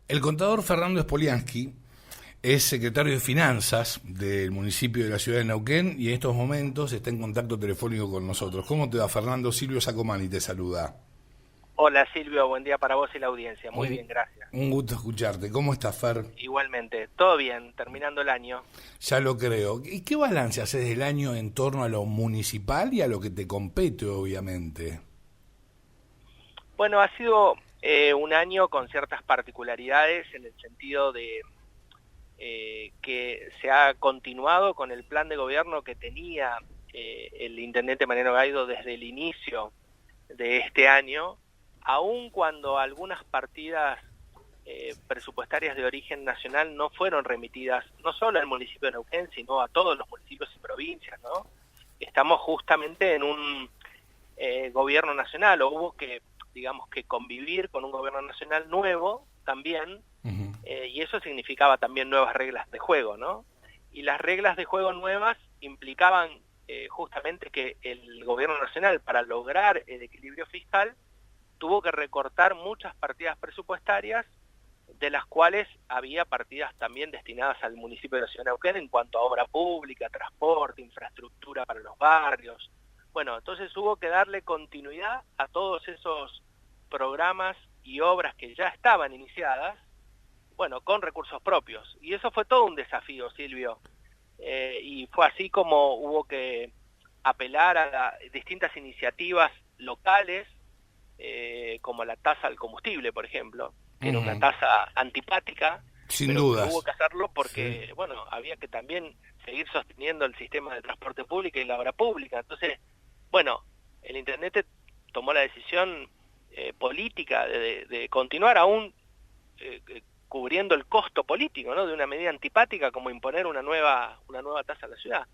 El contador Fernando Spoliansky es secretario de Finanzas del municipio de la ciudad de Neuquén y en estos momentos está en contacto telefónico con nosotros. ¿Cómo te va, Fernando? Silvio Sacomani te saluda. Hola Silvio, buen día para vos y la audiencia. Muy Un, bien, gracias. un gusto escucharte. ¿Cómo estás, Fer? Igualmente, todo bien, terminando el año. Ya lo creo. ¿Y qué balance haces del año en torno a lo municipal y a lo que te compete, obviamente? Bueno, ha sido un año con ciertas particularidades en el sentido de que se ha continuado con el plan de gobierno que tenía el intendente Mariano Gaido desde el inicio de este año, aun cuando algunas partidas presupuestarias de origen nacional no fueron remitidas no solo al municipio de Neuquén, sino a todos los municipios y provincias, ¿no? Estamos justamente en un gobierno nacional, o hubo que, digamos, que convivir con un gobierno nacional nuevo también, Uh-huh. y eso significaba también nuevas reglas de juego, ¿no? Y las reglas de juego nuevas implicaban justamente que el gobierno nacional, para lograr el equilibrio fiscal, tuvo que recortar muchas partidas presupuestarias, de las cuales había partidas también destinadas al municipio de la ciudad de Neuquén en cuanto a obra pública, transporte, infraestructura para los barrios. Bueno, entonces hubo que darle continuidad a todos esos programas y obras que ya estaban iniciadas, bueno, con recursos propios. Y eso fue todo un desafío, Silvio. Y fue así como hubo que apelar a distintas iniciativas locales, como la tasa al combustible, por ejemplo, que era una Uh-huh. tasa antipática, Sin pero que hubo dudas. que hacerlo Sí. porque, bueno, había que también seguir sosteniendo el sistema de transporte público y la obra pública. Entonces, bueno, el intendente tomó la decisión política de continuar aún cubriendo el costo político, ¿no?, de una medida antipática como imponer una nueva tasa a la ciudad.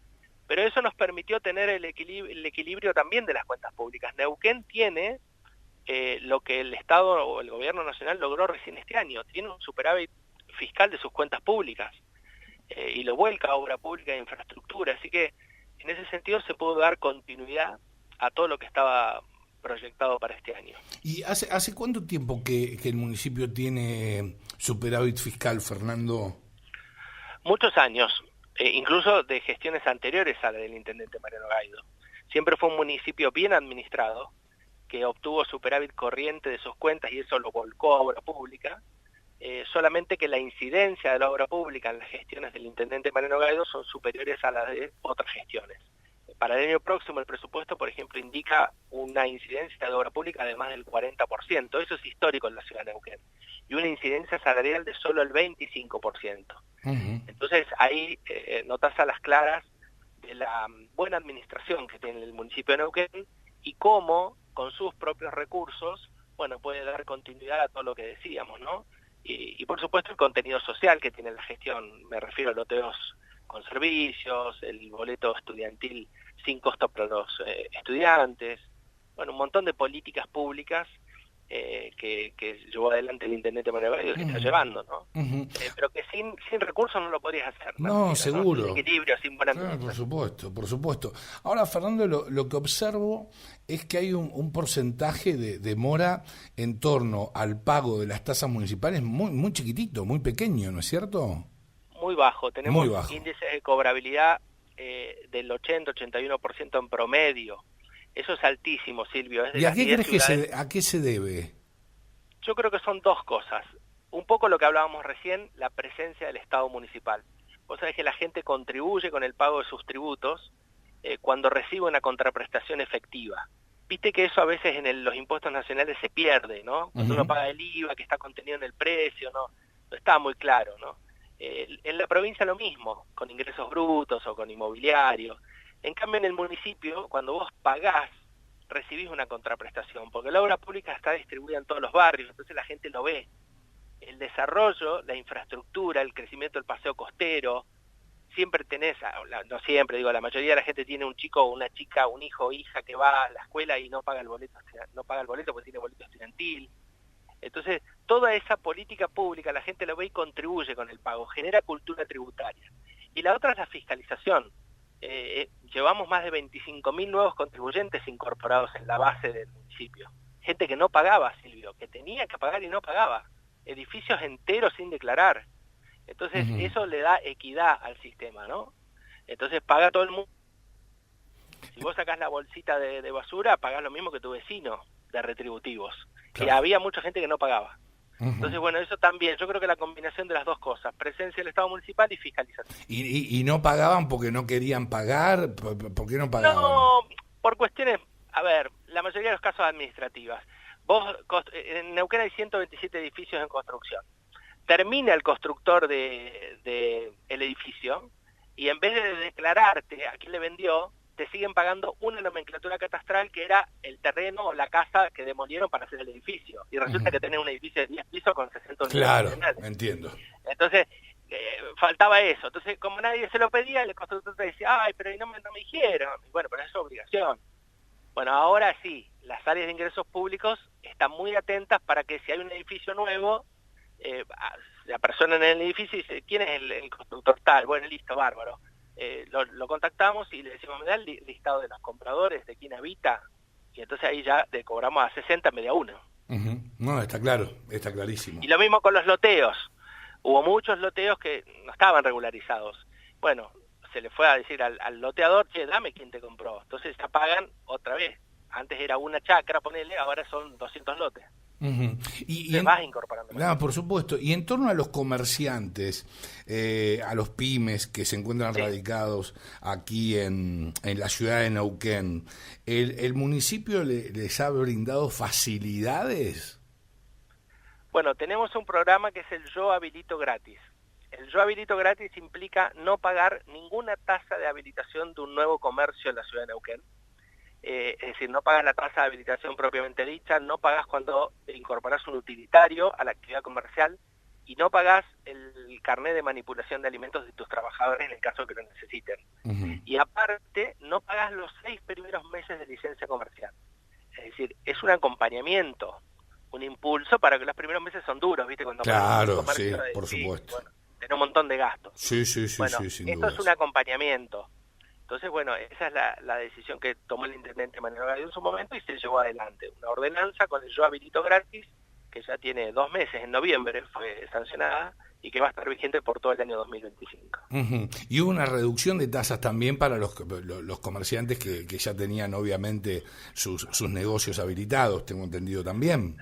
Pero eso nos permitió tener el equilibrio también de las cuentas públicas. Neuquén tiene lo que el Estado o el Gobierno Nacional logró recién este año. Tiene un superávit fiscal de sus cuentas públicas y lo vuelca a obra pública e infraestructura. Así que en ese sentido se pudo dar continuidad a todo lo que estaba proyectado para este año. ¿Y hace cuánto tiempo que el municipio tiene superávit fiscal, Fernando? Muchos años, incluso de gestiones anteriores a la del intendente Mariano Gaido. Siempre fue un municipio bien administrado, que obtuvo superávit corriente de sus cuentas y eso lo volcó a obra pública, solamente que la incidencia de la obra pública en las gestiones del intendente Mariano Gaido son superiores a las de otras gestiones. Para el año próximo el presupuesto, por ejemplo, indica una incidencia de obra pública de más del 40%, eso es histórico en la ciudad de Neuquén, y una incidencia salarial de solo el 25%. Uh-huh. Entonces ahí notas a las claras de la buena administración que tiene el municipio de Neuquén y cómo con sus propios recursos, bueno, puede dar continuidad a todo lo que decíamos, ¿no? Y por supuesto el contenido social que tiene la gestión, me refiero a loteos con servicios, el boleto estudiantil sin costo para los estudiantes, bueno, un montón de políticas públicas que llevó adelante el intendente Manuel Gaido, que está Uh-huh. llevando, ¿no? Uh-huh. Pero que sin recursos no lo podrías hacer, me No, refiero, ¿no? Sin seguro. equilibrio, sin buena Claro, por administración. supuesto, por supuesto. Ahora, Fernando, lo que observo es que hay un porcentaje de demora en torno al pago de las tasas municipales muy chiquitito, muy pequeño, ¿no es cierto? Muy bajo, Muy tenemos bajo. índices de cobrabilidad del 80-81% en promedio. Eso es altísimo, Silvio, es de ¿Y a las qué 10 crees que ciudades. a qué se debe? Yo creo que son dos cosas. Un poco lo que hablábamos recién, la presencia del Estado municipal. Vos sabés que la gente contribuye con el pago de sus tributos cuando recibe una contraprestación efectiva. Viste que eso a veces en los impuestos nacionales se pierde, ¿no? Cuando uno Ujú. paga el IVA, que está contenido en el precio, no está muy claro, ¿no? En la provincia lo mismo, con ingresos brutos o con inmobiliario. En cambio, en el municipio, cuando vos pagás, recibís una contraprestación, porque la obra pública está distribuida en todos los barrios, entonces la gente lo ve. El desarrollo, la infraestructura, el crecimiento del paseo costero, siempre tenés, no siempre, digo, la mayoría de la gente tiene un chico o una chica, un hijo o hija que va a la escuela y no paga el boleto, no paga el boleto porque tiene boleto estudiantil. Entonces, toda esa política pública la gente lo ve y contribuye con el pago, genera cultura tributaria. Y la otra es la fiscalización. Llevamos más de 25.000 nuevos contribuyentes incorporados en la base del municipio. Gente que no pagaba, Silvio, que tenía que pagar y no pagaba. edificios enteros sin declarar. Entonces eso le da equidad al sistema, ¿no? Entonces paga todo el mundo. Si vos sacás la bolsita de basura, pagás lo mismo que tu vecino de retributivos. Claro. Y había mucha gente que no pagaba. Entonces, bueno, eso también, yo creo que la combinación de las dos cosas, presencia del Estado municipal y fiscalización. ¿Y no pagaban porque no querían pagar? ¿Por qué no pagaban? No, por cuestiones, a ver, la mayoría de los casos administrativas. Vos, en Neuquén hay 127 edificios en construcción. Termina el constructor de el edificio y en vez de declararte a quién le vendió, te siguen pagando una nomenclatura catastral que era el terreno o la casa que demolieron para hacer el edificio. Y resulta que tenés un edificio de 10 pisos con 60 unidades. Claro, entiendo. Entonces, faltaba eso. Entonces, como nadie se lo pedía, el constructor te decía, ay, pero no me dijeron. Y bueno, pero es obligación. Bueno, ahora sí, las áreas de ingresos públicos están muy atentas para que si hay un edificio nuevo, la persona en el edificio dice, ¿quién es el constructor tal? Bueno, listo, bárbaro. Lo contactamos y le decimos, me da el listado de los compradores, de quién habita, y entonces ahí ya le cobramos a 60 media uno. No, está claro, está clarísimo. Y lo mismo con los loteos. Hubo muchos loteos que no estaban regularizados. Bueno, se le fue a decir al loteador, che, dame quién te compró. Entonces ya pagan otra vez. Antes era una chacra, ponele, ahora son 200 lotes. Y vas incorporando. Nada, por supuesto. Y en torno a los comerciantes, a los pymes que se encuentran radicados aquí en la ciudad de Neuquén, ¿el municipio les ha brindado facilidades? Bueno, tenemos un programa que es el Yo Habilito Gratis. El Yo Habilito Gratis implica no pagar ninguna tasa de habilitación de un nuevo comercio en la ciudad de Neuquén. Es decir, no pagas la tasa de habilitación propiamente dicha, no pagas cuando incorporas un utilitario a la actividad comercial y no pagas el carnet de manipulación de alimentos de tus trabajadores en el caso que lo necesiten. Y aparte, no pagas los 6 primeros meses de licencia comercial. Es decir, es un acompañamiento, un impulso para que los primeros meses son duros, ¿viste? Cuando claro, sí, por supuesto. Bueno, tenés un montón de gastos. Sí, bueno, sí, sin esto dudas. es un acompañamiento. Entonces, bueno, esa es la decisión que tomó el intendente Manuel Gadio en su momento y se llevó adelante. Una ordenanza con el Yo Habilito Gratis, que ya tiene 2 meses, en noviembre fue sancionada, y que va a estar vigente por todo el año 2025. Y hubo una reducción de tasas también para los comerciantes que ya tenían, obviamente, sus negocios habilitados, tengo entendido también.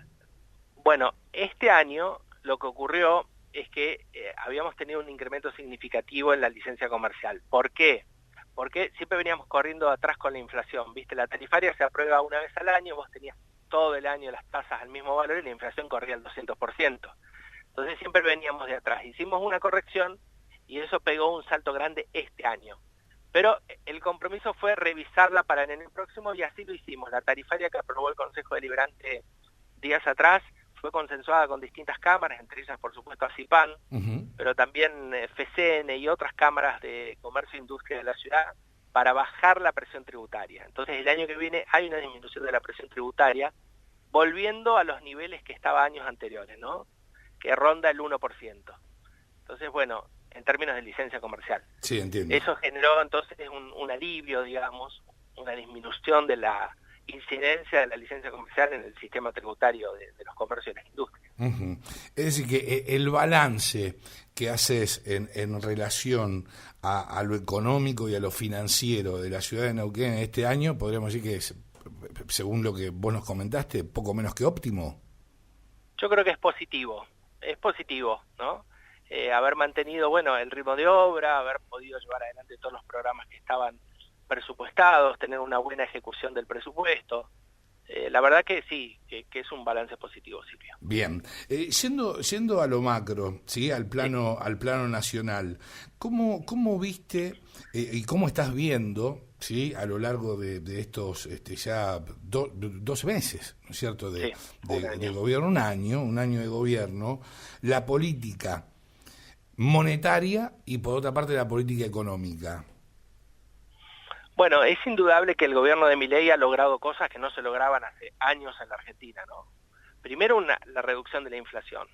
Bueno, este año lo que ocurrió es que habíamos tenido un incremento significativo en la licencia comercial. ¿Por qué? Porque siempre veníamos corriendo atrás con la inflación, ¿viste? La tarifaria se aprueba una vez al año, vos tenías todo el año las tasas al mismo valor y la inflación corría al 200%. Entonces siempre veníamos de atrás. Hicimos una corrección y eso pegó un salto grande este año. Pero el compromiso fue revisarla para el año próximo y así lo hicimos. La tarifaria que aprobó el Consejo Deliberante días atrás fue consensuada con distintas cámaras, entre ellas por supuesto ACIPAN, pero también FECN y otras cámaras de comercio e industria de la ciudad para bajar la presión tributaria. Entonces el año que viene hay una disminución de la presión tributaria, volviendo a los niveles que estaba años anteriores, ¿no? Que ronda el 1%. Entonces, bueno, en términos de licencia comercial. Sí, entiendo. Eso generó entonces un alivio, digamos, una disminución de la incidencia de la licencia comercial en el sistema tributario de los comercios y las industrias. Es decir, que el balance que haces en relación a lo económico y a lo financiero de la ciudad de Neuquén este año, podríamos decir que es, según lo que vos nos comentaste, poco menos que óptimo. Yo creo que es positivo, ¿no? Haber mantenido, bueno, el ritmo de obra, haber podido llevar adelante todos los programas que estaban presupuestados, tener una buena ejecución del presupuesto. La verdad que sí, que es un balance positivo, Silvio. Bien, yendo a lo macro, ¿sí? al plano nacional, ¿cómo viste y cómo estás viendo, ¿sí? a lo largo de estos ya 12 meses, ¿no es cierto?, de gobierno, un año de gobierno, la política monetaria y por otra parte la política económica? Bueno, es indudable que el gobierno de Milei ha logrado cosas que no se lograban hace años en la Argentina, ¿no? Primero, la reducción de la inflación,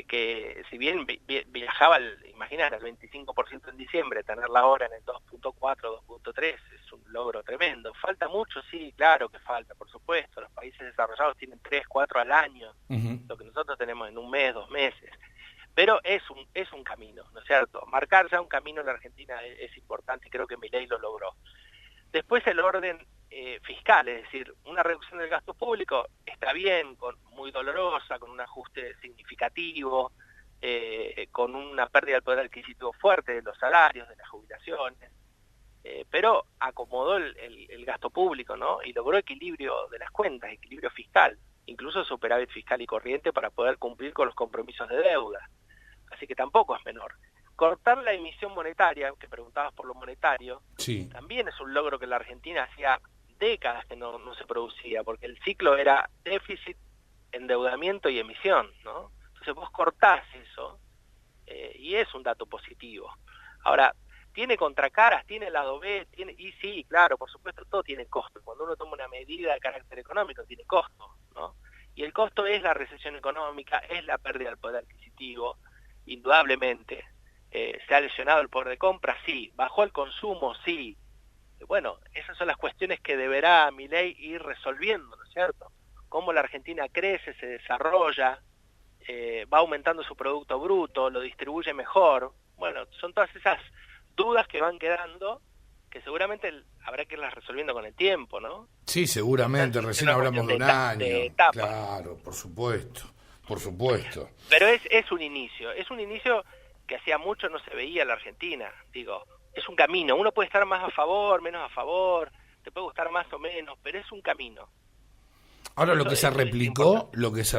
que si bien viajaba, imagínate, al 25% en diciembre, tenerla ahora en el 2.4, 2.3, es un logro tremendo. ¿Falta mucho? Sí, claro que falta, por supuesto. Los países desarrollados tienen 3, 4 al año, lo que nosotros tenemos en un mes, 2 meses. Pero es un camino, ¿no es cierto? Marcar ya un camino en la Argentina es importante y creo que Milei lo logró. Después el orden fiscal, es decir, una reducción del gasto público está bien, muy dolorosa, con un ajuste significativo, con una pérdida del poder adquisitivo fuerte de los salarios, de las jubilaciones, pero acomodó el gasto público, ¿no? Y logró equilibrio de las cuentas, equilibrio fiscal, incluso superávit fiscal y corriente para poder cumplir con los compromisos de deuda. Así que tampoco es menor. Cortar la emisión monetaria, que preguntabas por lo monetario, sí, también es un logro que la Argentina hacía décadas que no se producía, porque el ciclo era déficit, endeudamiento y emisión, ¿no? Entonces vos cortás eso y es un dato positivo. Ahora, ¿tiene contracaras? ¿Tiene lado B? Y sí, claro, por supuesto, todo tiene costo. Cuando uno toma una medida de carácter económico, tiene costo, ¿no? Y el costo es la recesión económica, es la pérdida del poder adquisitivo, indudablemente. ¿Se ha lesionado el poder de compra? Sí. ¿Bajó el consumo? Sí. Bueno, esas son las cuestiones que deberá Milei ir resolviendo, ¿no es cierto? Cómo la Argentina crece, se desarrolla, va aumentando su producto bruto, lo distribuye mejor. Bueno, son todas esas dudas que van quedando, que seguramente habrá que irlas resolviendo con el tiempo, ¿no? Sí, seguramente, recién hablamos de un año. Claro, por supuesto, por supuesto. Pero es un inicio que hacía mucho no se veía en la Argentina, digo, es un camino, uno puede estar más a favor, menos a favor, te puede gustar más o menos, pero es un camino. Ahora lo que se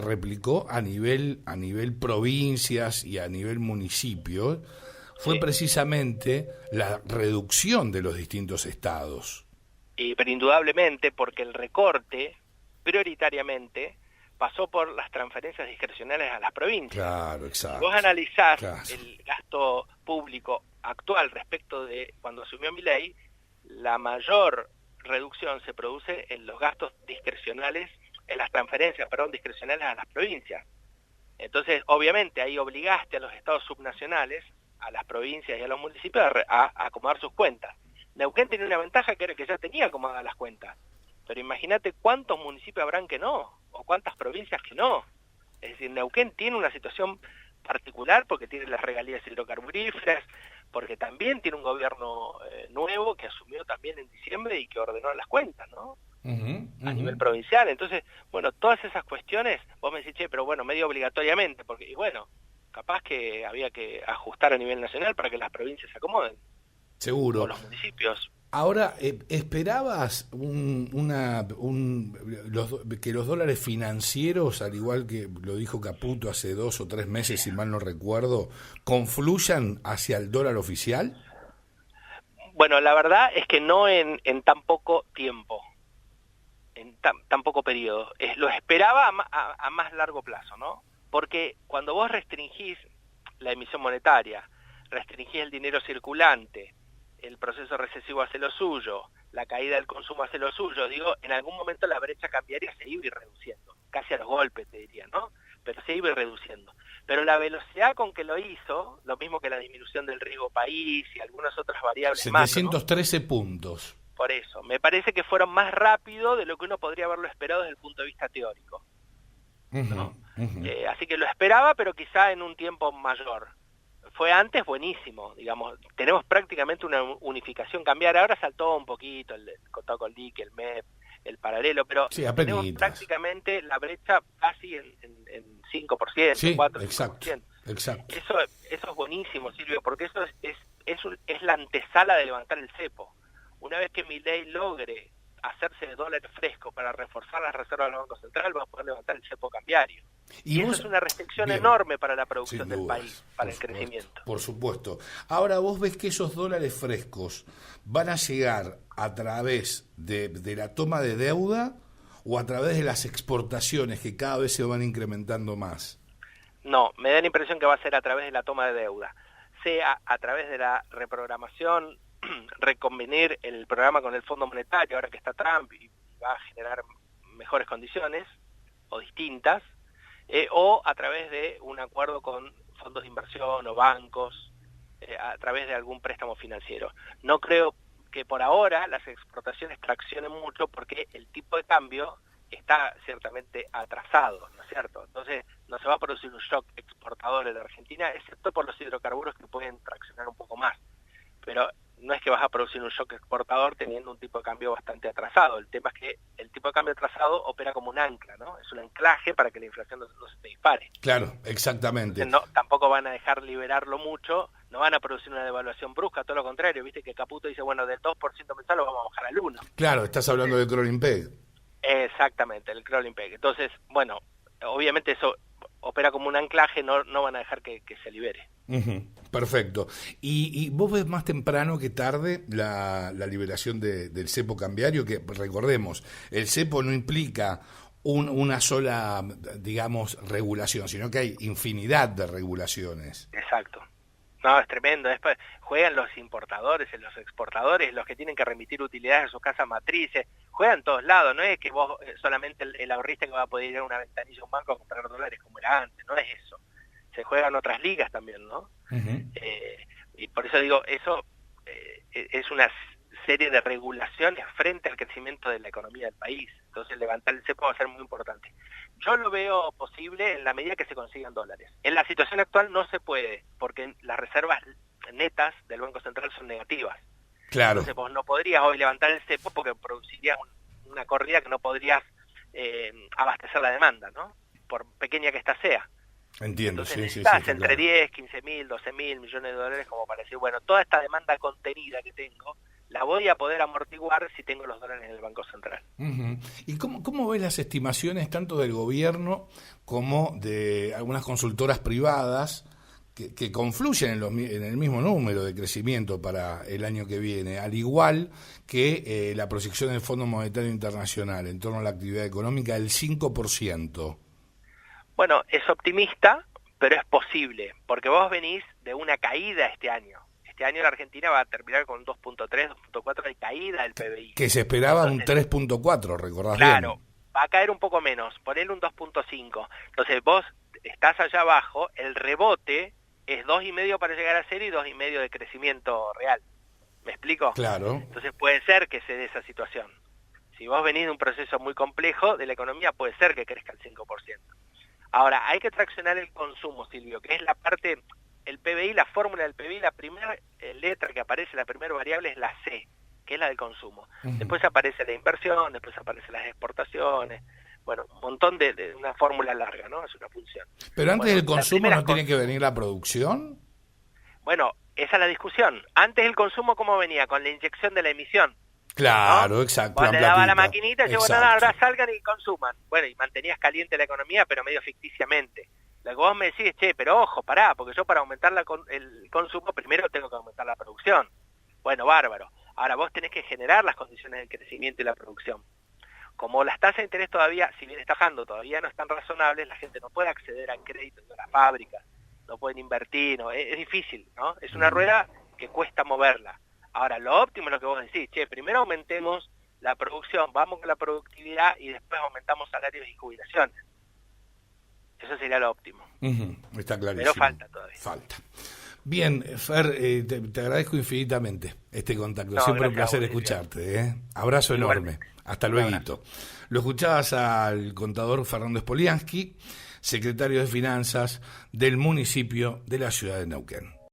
replicó a nivel provincias y a nivel municipios fue precisamente la reducción de los distintos estados. Pero indudablemente, porque el recorte prioritariamente pasó por las transferencias discrecionales a las provincias. Claro, exacto. Si vos analizás el gasto público actual respecto de cuando asumió Milei, la mayor reducción se produce en los gastos discrecionales, en las transferencias, discrecionales a las provincias. Entonces, obviamente, ahí obligaste a los estados subnacionales, a las provincias y a los municipios a acomodar sus cuentas. Neuquén tenía una ventaja que era que ya tenía acomodadas las cuentas. Pero imagínate cuántos municipios habrán que no, o cuántas provincias que no. Es decir, Neuquén tiene una situación particular porque tiene las regalías hidrocarburíferas, porque también tiene un gobierno nuevo que asumió también en diciembre y que ordenó las cuentas, ¿no? A nivel provincial. Entonces, bueno, todas esas cuestiones, vos me decís, pero bueno, medio obligatoriamente, porque, y bueno, capaz que había que ajustar a nivel nacional para que las provincias se acomoden. Seguro. O los municipios. Ahora, ¿esperabas que los dólares financieros, al igual que lo dijo Caputo hace 2 o 3 meses, si mal no recuerdo, confluyan hacia el dólar oficial? Bueno, la verdad es que no en tan poco tiempo, en tan poco periodo. Lo esperaba a más largo plazo, ¿no? Porque cuando vos restringís la emisión monetaria, restringís el dinero circulante, el proceso recesivo hace lo suyo, la caída del consumo hace lo suyo, digo, en algún momento la brecha cambiaria se iba a ir reduciendo, casi a los golpes te diría, ¿no? Pero se iba a ir reduciendo. Pero la velocidad con que lo hizo, lo mismo que la disminución del riesgo país y algunas otras variables 713 puntos. Por eso, me parece que fueron más rápido de lo que uno podría haberlo esperado desde el punto de vista teórico, ¿no? Así que lo esperaba, pero quizá en un tiempo mayor. Fue antes buenísimo, digamos, tenemos prácticamente una unificación cambiara, ahora saltó un poquito el contado con liqui, el MEP, el paralelo, pero sí, tenemos prácticamente la brecha casi en 5%, sí, 4%. Exacto. Eso es buenísimo, Silvio, porque eso es la antesala de levantar el cepo. Una vez que Milei logre hacerse de dólar fresco para reforzar las reservas del Banco Central, va a poder levantar el cepo cambiario. Y eso es una restricción enorme para la producción del país, para el crecimiento. Por supuesto. Ahora, vos ves que esos dólares frescos van a llegar a través de la toma de deuda o a través de las exportaciones que cada vez se van incrementando más. No, me da la impresión que va a ser a través de la toma de deuda, sea a través de la reprogramación, reconvenir el programa con el Fondo Monetario, ahora que está Trump y va a generar mejores condiciones o distintas, o a través de un acuerdo con fondos de inversión o bancos, a través de algún préstamo financiero. No creo que por ahora las exportaciones traccionen mucho porque el tipo de cambio está ciertamente atrasado, ¿no es cierto? Entonces no se va a producir un shock exportador en la Argentina, excepto por los hidrocarburos que pueden traccionar un poco más. Pero no es que vas a producir un shock exportador teniendo un tipo de cambio bastante atrasado. El tema es que el tipo de cambio atrasado opera como un ancla, ¿no? Es un anclaje para que la inflación no se te dispare. Claro, exactamente. Entonces, tampoco van a dejar liberarlo mucho, no van a producir una devaluación brusca, todo lo contrario. Viste que Caputo dice, bueno, del 2% mensual lo vamos a bajar al 1%. Claro, estás hablando del crawling peg. Exactamente, el crawling peg. Entonces, bueno, obviamente eso opera como un anclaje, no van a dejar que se libere. Perfecto. ¿Y vos ves más temprano que tarde la liberación del cepo cambiario? Que recordemos, el cepo no implica una sola, digamos, regulación, sino que hay infinidad de regulaciones. Exacto. No, es tremendo. Después juegan los importadores, los exportadores, los que tienen que remitir utilidades a sus casas matrices, juegan todos lados. No es que vos solamente el ahorrista que va a poder ir a una ventanilla a un banco a comprar dólares como era antes, no es eso. Se juegan otras ligas también, ¿no? Y por eso digo, eso es una serie de regulaciones frente al crecimiento de la economía del país. Entonces levantar el cepo va a ser muy importante. Yo lo veo posible en la medida que se consigan dólares. En la situación actual no se puede, porque las reservas netas del Banco Central son negativas. Claro. Entonces vos no podrías hoy levantar el cepo porque producirías una corrida que no podrías abastecer la demanda, ¿no? Por pequeña que ésta sea. Entiendo, entonces sí. necesitas entre 10, 15 mil, 12 mil millones de dólares como para decir, bueno, toda esta demanda contenida que tengo, la voy a poder amortiguar si tengo los dólares en el Banco Central. ¿Y cómo ves las estimaciones tanto del gobierno como de algunas consultoras privadas que confluyen en el mismo número de crecimiento para el año que viene, al igual que la proyección del Fondo Monetario Internacional en torno a la actividad económica del 5%? Bueno, es optimista, pero es posible, porque vos venís de una caída este año. Este año la Argentina va a terminar con 2.3, 2.4 de caída del PBI. Que se esperaba un 3.4, recordás bien. Claro, va a caer un poco menos, ponele un 2.5. Entonces vos estás allá abajo, el rebote es 2,5 para llegar a 0 y 2,5 de crecimiento real. ¿Me explico? Claro. Entonces puede ser que se dé esa situación. Si vos venís de un proceso muy complejo de la economía, puede ser que crezca el 5%. Ahora, hay que traccionar el consumo, Silvio, que es la parte, el PBI, la fórmula del PBI, la primera letra que aparece, la primera variable es la C, que es la del consumo. Después aparece la inversión, después aparecen las exportaciones, bueno, un montón de una fórmula larga, ¿no? Es una función. Pero antes del consumo, ¿no tiene que venir la producción? Bueno, esa es la discusión. Antes el consumo, ¿cómo venía? Con la inyección de la emisión. Claro, ¿no? exacto. Vos le dabas la maquinita y bueno, ahora salgan y consuman. Bueno, y mantenías caliente la economía, pero medio ficticiamente. Lo que vos me decís, pero ojo, pará, porque yo para aumentar el consumo primero tengo que aumentar la producción. Bueno, bárbaro. Ahora vos tenés que generar las condiciones del crecimiento y la producción. Como las tasas de interés todavía, si bien está bajando, todavía no están razonables, la gente no puede acceder al crédito de las fábricas, no pueden invertir, ¿no? Es difícil, ¿no? Es una rueda que cuesta moverla. Ahora, lo óptimo es lo que vos decís, primero aumentemos la producción, vamos con la productividad y después aumentamos salarios y jubilaciones. Eso sería lo óptimo. Está clarísimo. Pero falta todavía. Falta. Bien, Fer, te agradezco infinitamente este contacto. No, siempre un placer vos, escucharte. Abrazo enorme. Hasta luego. Lo escuchabas al contador Fernando Spoliansky, secretario de Finanzas del municipio de la ciudad de Neuquén.